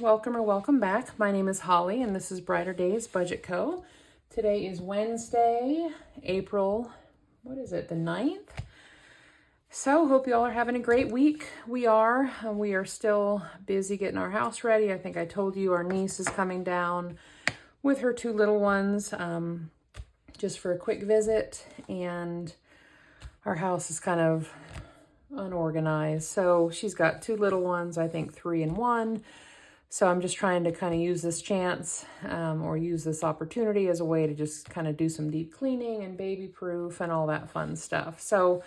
welcome or welcome back. My name is Holly and this is Brighter Days Budget Co. Today is Wednesday, April, the 9th? So hope you all are having a great week. We are still busy getting our house ready. I think I told you our niece is coming down with her two little ones just for a quick visit, and our house is kind of unorganized. So she's got two little ones, I think 3 and 1. So I'm just trying to kind of use this chance or use this opportunity as a way to just kind of do some deep cleaning and baby proof and all that fun stuff. So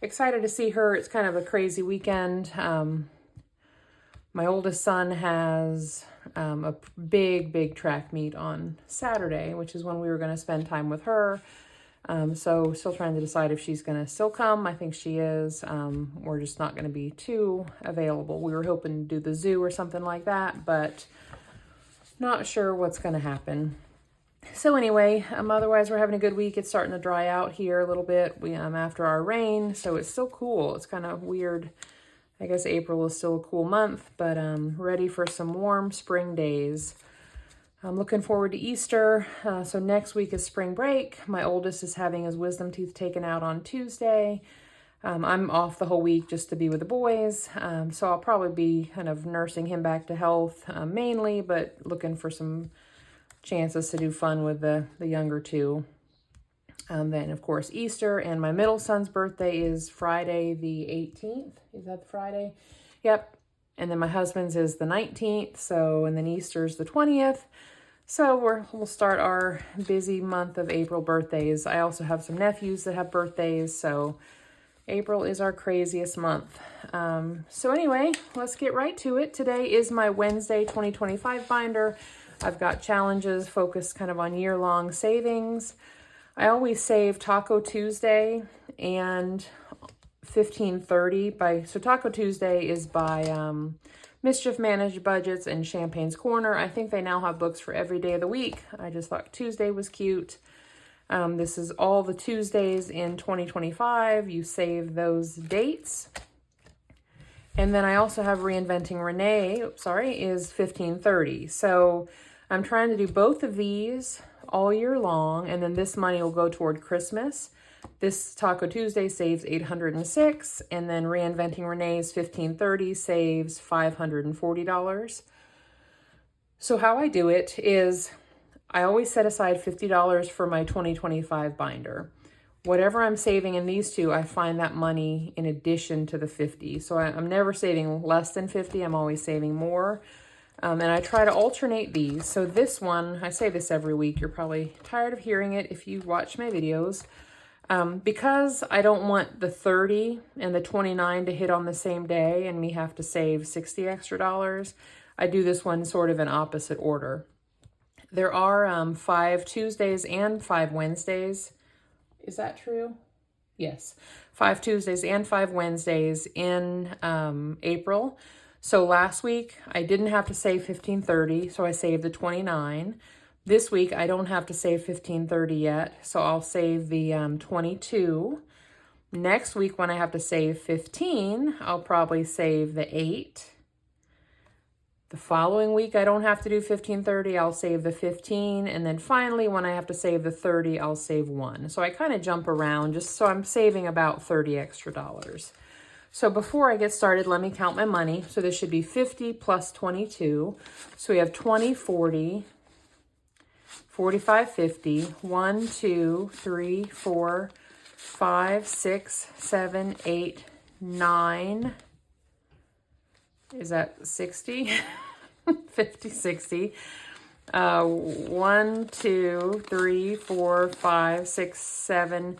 excited to see her. It's kind of a crazy weekend. My oldest son has a big track meet on Saturday, which is when we were going to spend time with her. So still trying to decide if she's going to still come. I think she is. We're just not going to be too available. We were hoping to do the zoo or something like that, but not sure what's going to happen. So anyway, otherwise we're having a good week. It's starting to dry out here a little bit. We after our rain, so it's still cool. It's kind of weird. I guess April is still a cool month, but ready for some warm spring days. I'm looking forward to Easter. So next week is spring break. My oldest is having his wisdom teeth taken out on Tuesday. I'm off the whole week just to be with the boys. So I'll probably be kind of nursing him back to health mainly, but looking for some chances to do fun with the younger two. Then, of course, Easter, and my middle son's birthday is Friday the 18th. Is that Friday? Yep. And then my husband's is the 19th, and then Easter's the 20th. So we'll start our busy month of April birthdays. I also have some nephews that have birthdays, so April is our craziest month. So anyway, let's get right to it. Today is my Wednesday 2025 binder. I've got challenges focused kind of on year-long savings. I always save Taco Tuesday and 1530 so Taco Tuesday is by Mischief Managed Budgets and Champagne's Corner. I think they now have books for every day of the week. I just thought Tuesday was cute. This is all the Tuesdays in 2025. You save those dates. And then I also have Reinventing Renee, is 1530. So I'm trying to do both of these all year long, and then this money will go toward Christmas. This Taco Tuesday saves $806, and then Reinventing Renee's 1530 saves $540. So how I do it is I always set aside $50 for my 2025 binder. Whatever I'm saving in these two, I find that money in addition to the 50. So I'm never saving less than 50. I'm always saving more. And I try to alternate these. So this one, I say this every week. You're probably tired of hearing it if you watch my videos. Because I don't want the 30 and the 29 to hit on the same day and me have to save 60 extra dollars, I do this one sort of in opposite order. There are 5 Tuesdays and 5 Wednesdays. Is that true? Yes. 5 Tuesdays and 5 Wednesdays in April. So last week I didn't have to save 1530, so I saved the 29. This week I don't have to save 1530 yet, so I'll save the 22. Next week when I have to save 15, I'll probably save the 8. The following week I don't have to do 1530, I'll save the 15. And then finally when I have to save the 30, I'll save 1. So I kind of jump around just so I'm saving about 30 extra dollars. So before I get started, let me count my money. So this should be 50 plus 22. So we have 20, 40, 45, 50, 1, 2, 3, 4, 5, 6, 7, 8, 9. Is that 60? 50, 60. 1, 2, 3, 4, 5, 6, 7,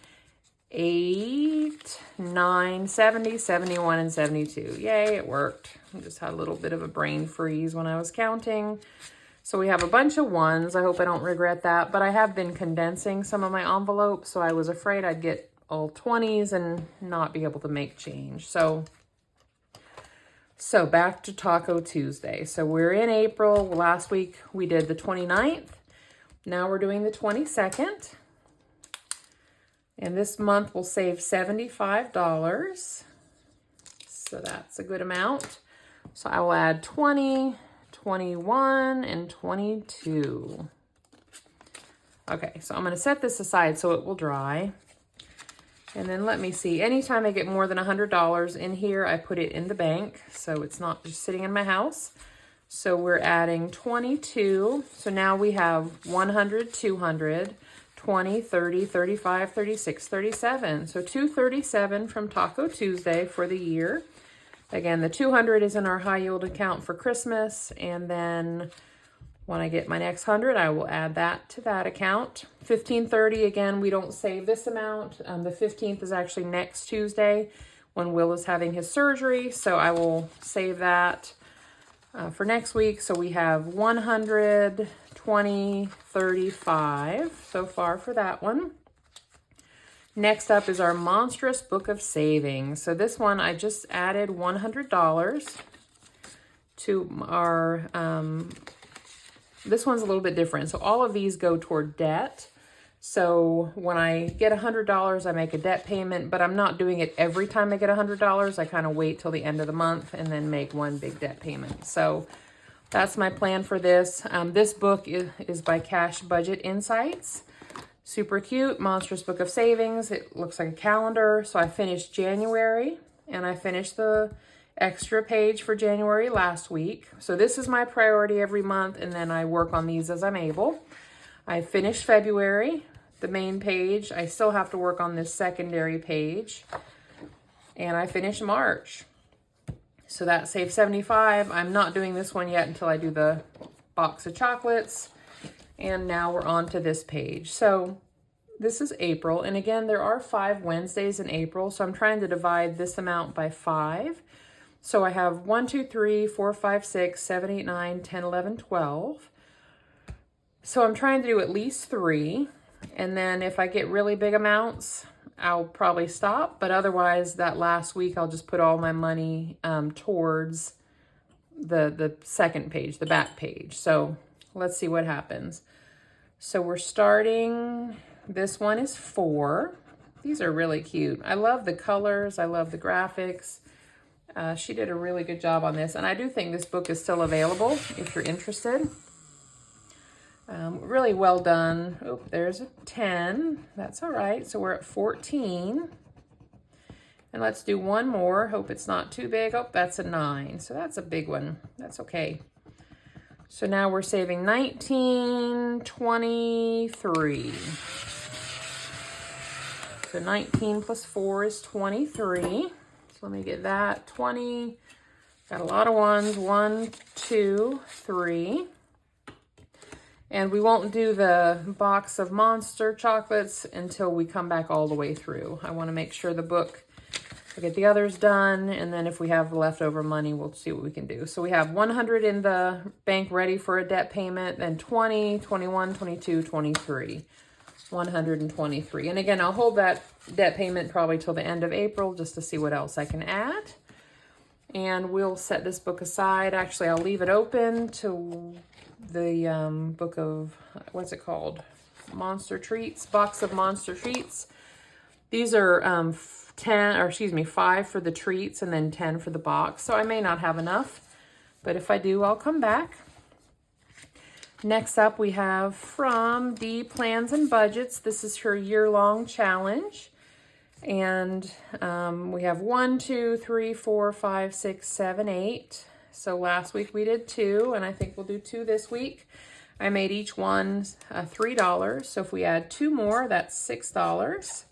8, 9, 70, 71, and 72. Yay, it worked. I just had a little bit of a brain freeze when I was counting. So we have a bunch of ones. I hope I don't regret that, but I have been condensing some of my envelopes, so I was afraid I'd get all 20s and not be able to make change. So back to Taco Tuesday. So we're in April. Last week we did the 29th. Now we're doing the 22nd. And this month we'll save $75. So that's a good amount. So I will add 20, 21, and 22. Okay, so I'm going to set this aside so it will dry. And then let me see. Anytime I get more than $100 in here, I put it in the bank, so it's not just sitting in my house. So we're adding 22. So now we have 100, 200, 20, 30, 35, 36, 37. So 237 from Taco Tuesday for the year. Again, the 200 is in our high yield account for Christmas. And then when I get my next 100, I will add that to that account. 1530, again, we don't save this amount. The 15th is actually next Tuesday when Will is having his surgery. So I will save that for next week. So we have 100, 20, 35 so far for that one. Next up is our Monstrous Book of Savings. So this one, I just added $100 to our, this one's a little bit different. So all of these go toward debt. So when I get $100, I make a debt payment, but I'm not doing it every time I get $100. I kind of wait till the end of the month and then make one big debt payment. So that's my plan for this. This book is by Cash Budget Insights. Super cute, Monstrous Book of Savings. It looks like a calendar. So I finished January and I finished the extra page for January last week. So this is my priority every month, and then I work on these as I'm able. I finished February, the main page. I still have to work on this secondary page. And I finished March. So that saved $75. I'm not doing this one yet until I do the box of chocolates. And now we're on to this page. So this is April. And again, there are 5 Wednesdays in April. So I'm trying to divide this amount by 5. So I have 1, 2, 3, 4, 5, 6, 7, 8, 9, 10, 11, 12. So I'm trying to do at least 3. And then if I get really big amounts, I'll probably stop. But otherwise, that last week, I'll just put all my money towards the second page, the back page. So let's see what happens. So we're starting, this one is 4. These are really cute. I love the colors. I love the graphics. She did a really good job on this. And I do think this book is still available if you're interested. Really well done. Oh, there's a 10. That's all right. So we're at 14. And let's do one more. Hope it's not too big. Oh, that's a 9. So that's a big one. That's okay. So now we're saving 19, 23. So 19 plus 4 is 23. So let me get that. 20. Got a lot of ones. 1, 2, 3. And we won't do the box of Monster chocolates until we come back all the way through. I want to make sure the book, I get the others done, and then if we have leftover money, we'll see what we can do. So we have 100 in the bank ready for a debt payment, then 20, 21, 22, 23, 123. And again, I'll hold that debt payment probably till the end of April just to see what else I can add. And we'll set this book aside. Actually, I'll leave it open to the book of, what's it called? Monster Treats, box of Monster Treats. These are 5 for the treats and then 10 for the box. So I may not have enough, but if I do, I'll come back. Next up, we have from D Plans and Budgets. This is her year-long challenge. And we have 1, 2, 3, 4, 5, 6, 7, 8. So last week we did 2, and I think we'll do 2 this week. I made each one $3. So if we add 2 more, that's $6.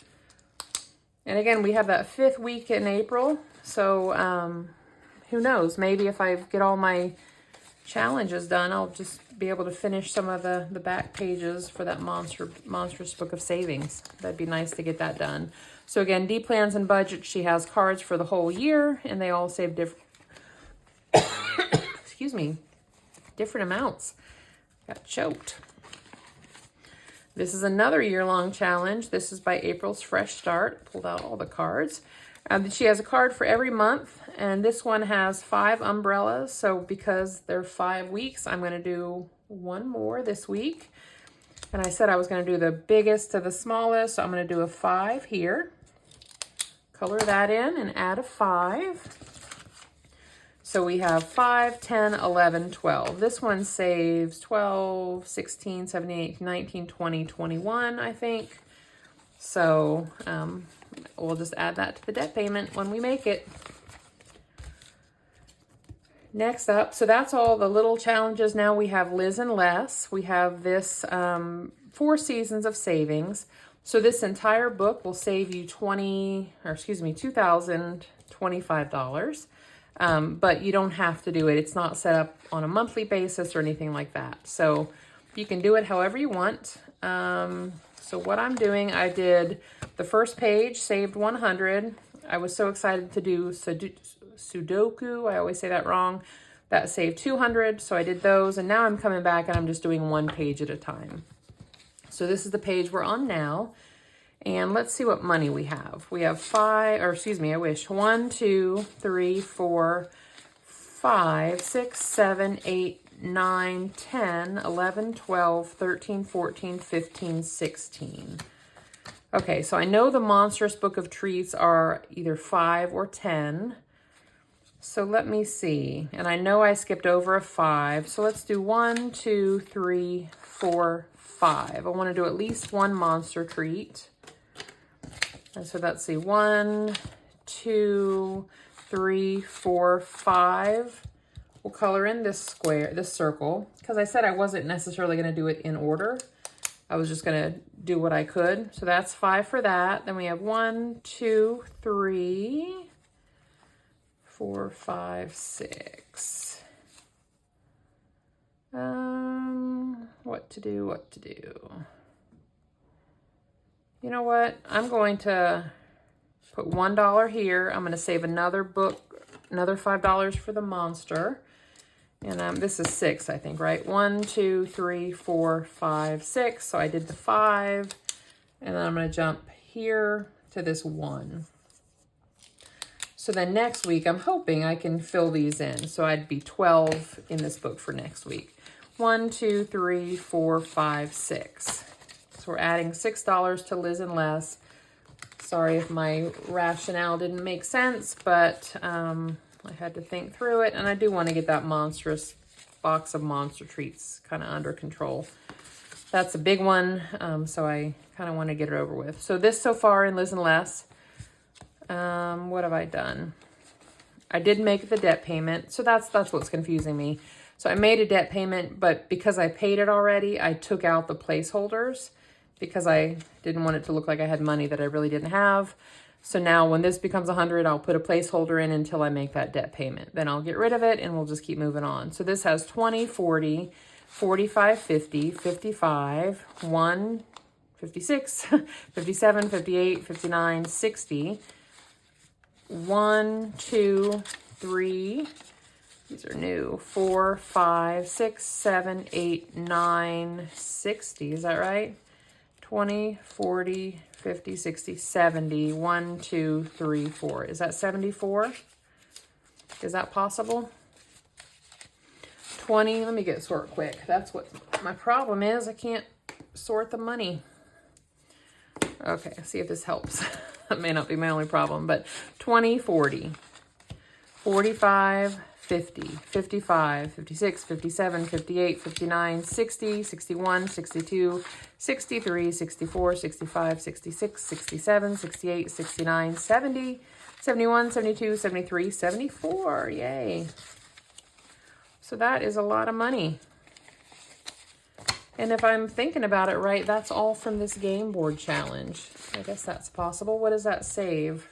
And again, we have that 5th week in April. So who knows? Maybe if I get all my challenges done, I'll just be able to finish some of the back pages for that Monstrous Book of Savings. That'd be nice to get that done. So again, D Plans and Budget, she has cards for the whole year, and they all save different, excuse me, different amounts. Got choked. This is another year-long challenge. This is by April's Fresh Start. Pulled out all the cards. She has a card for every month, and this one has 5 umbrellas. So because they're 5 weeks, I'm going to do 1 more this week. And I said I was going to do the biggest to the smallest, so I'm going to do a 5 here. Color that in and add a 5. So we have 5, 10, 11, 12. This one saves 12, 16, 17, 18, 19, 20, 21, I think. So we'll just add that to the debt payment when we make it. Next up, so that's all the little challenges. Now we have Liz and Les. We have this 4 seasons of savings. So this entire book will save you $2,025. But you don't have to do it. It's not set up on a monthly basis or anything like that. So you can do it however you want. So what I'm doing, I did the first page, saved 100. I was so excited to do Sudoku. I always say that wrong. That saved 200. So I did those. And now I'm coming back and I'm just doing 1 page at a time. So this is the page we're on now. And let's see what money we have. We have 1, 2, 3, 4, 5, 6, 7, 8, 9, 10, 11, 12, 13, 14, 15, 16. Okay, so I know the Monstrous Book of Treats are either 5 or 10. So let me see. And I know I skipped over a 5. So let's do 1, 2, 3, 4, 5. I want to do at least 1 monster treat. And so let's see, 1, 2, 3, 4, 5. We'll color in this square, this circle, because I said I wasn't necessarily going to do it in order. I was just going to do what I could. So that's 5 for that. Then we have 1, 2, 3, 4, 5, 6. What to do? You know what? I'm going to put $1 here. I'm going to save another book, another $5 for the monster. And this is 6, I think, right? 1, 2, 3, 4, 5, 6. So I did the 5. And then I'm going to jump here to this 1. So then next week, I'm hoping I can fill these in. So I'd be 12 in this book for next week. 1, 2, 3, 4, 5, 6. So we're adding $6 to Liz and Les. Sorry if my rationale didn't make sense, but I had to think through it. And I do want to get that Monstrous box of monster treats kind of under control. That's a big one, so I kind of want to get it over with. So this so far in Liz and Les, what have I done? I did make the debt payment, so that's what's confusing me. So I made a debt payment, but because I paid it already, I took out the placeholders because I didn't want it to look like I had money that I really didn't have. So now when this becomes 100, I'll put a placeholder in until I make that debt payment. Then I'll get rid of it and we'll just keep moving on. So this has 20, 40, 45, 50, 55, 1, 56, 57, 58, 59, 60, 1, 2, 3, these are new, 4, 5, 6, 7, 8, 9, 60, is that right? 20, 40, 50, 60, 70, 1, 2, 3, 4. Is that 74? Is that possible? 20, let me get sort quick. That's what my problem is. I can't sort the money. Okay, see if this helps. That may not be my only problem, but 20, 40, 45, 50, 55, 56, 57, 58, 59, 60, 61, 62, 63, 64, 65, 66, 67, 68, 69, 70, 71, 72, 73, 74. Yay. So that is a lot of money. And if I'm thinking about it right, that's all from this game board challenge. I guess that's possible. What does that save?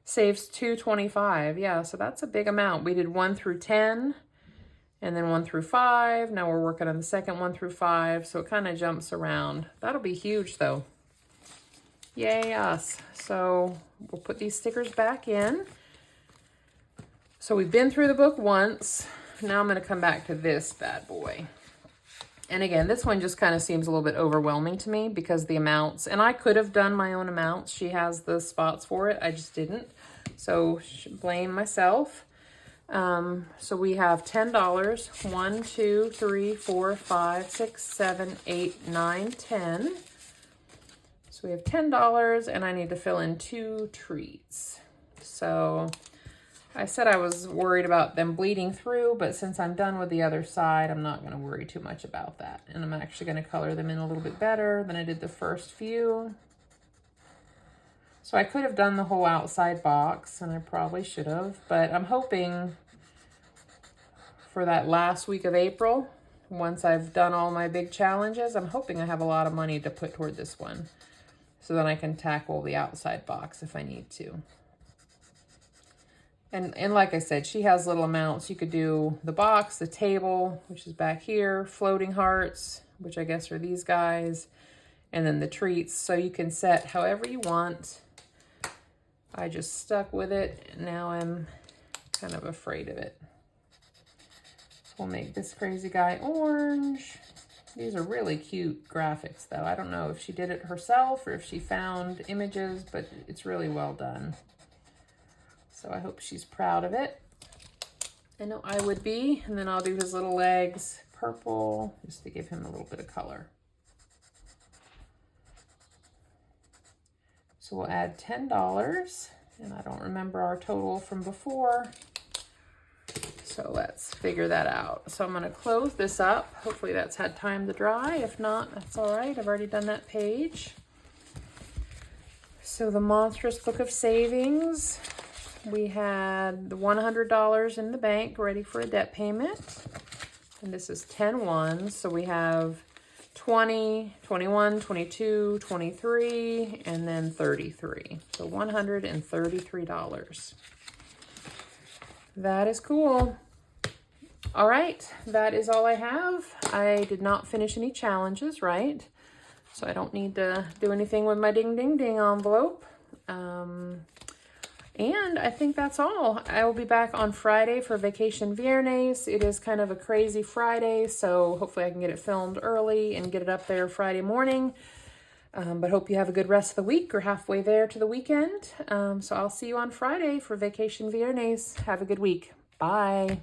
Saves $225. Yeah, so that's a big amount. We did 1 through 10 and then 1 through 5. Now we're working on the second 1 through 5. So it kind of jumps around. That'll be huge though. Yay us. So we'll put these stickers back in. So we've been through the book once. Now I'm going to come back to this bad boy. And again, this one just kind of seems a little bit overwhelming to me because the amounts, and I could have done my own amounts. She has the spots for it. I just didn't. So blame myself. So we have $10. 1, 2, 3, 4, 5, 6, 7, 8, 9, 10. So we have $10 and I need to fill in 2 treats. So I said I was worried about them bleeding through, but since I'm done with the other side, I'm not going to worry too much about that. And I'm actually going to color them in a little bit better than I did the first few. So I could have done the whole outside box, and I probably should have, but I'm hoping for that last week of April, once I've done all my big challenges, I'm hoping I have a lot of money to put toward this one, so then I can tackle the outside box if I need to. And like I said, she has little amounts. You could do the box, the table, which is back here, floating hearts, which I guess are these guys, and then the treats. So you can set however you want. I just stuck with it. Now I'm kind of afraid of it. We'll make this crazy guy orange. These are really cute graphics though. I don't know if she did it herself or if she found images, but it's really well done. So I hope she's proud of it. I know I would be. And then I'll do his little legs purple just to give him a little bit of color. So we'll add $10, and I don't remember our total from before. So let's figure that out. So I'm gonna close this up. Hopefully that's had time to dry. If not, that's all right. I've already done that page. So the Monstrous Book of Savings. We had the $100 in the bank ready for a debt payment. And this is 10 ones. So we have 20, 21, 22, 23, and then 33. So $133. That is cool. All right, that is all I have. I did not finish any challenges, right? So I don't need to do anything with my ding ding ding envelope. And I think that's all. I will be back on Friday for Vacation Viernes. It is kind of a crazy Friday, so hopefully I can get it filmed early and get it up there Friday morning. But hope you have a good rest of the week. We're halfway there to the weekend. So I'll see you on Friday for Vacation Viernes. Have a good week. Bye.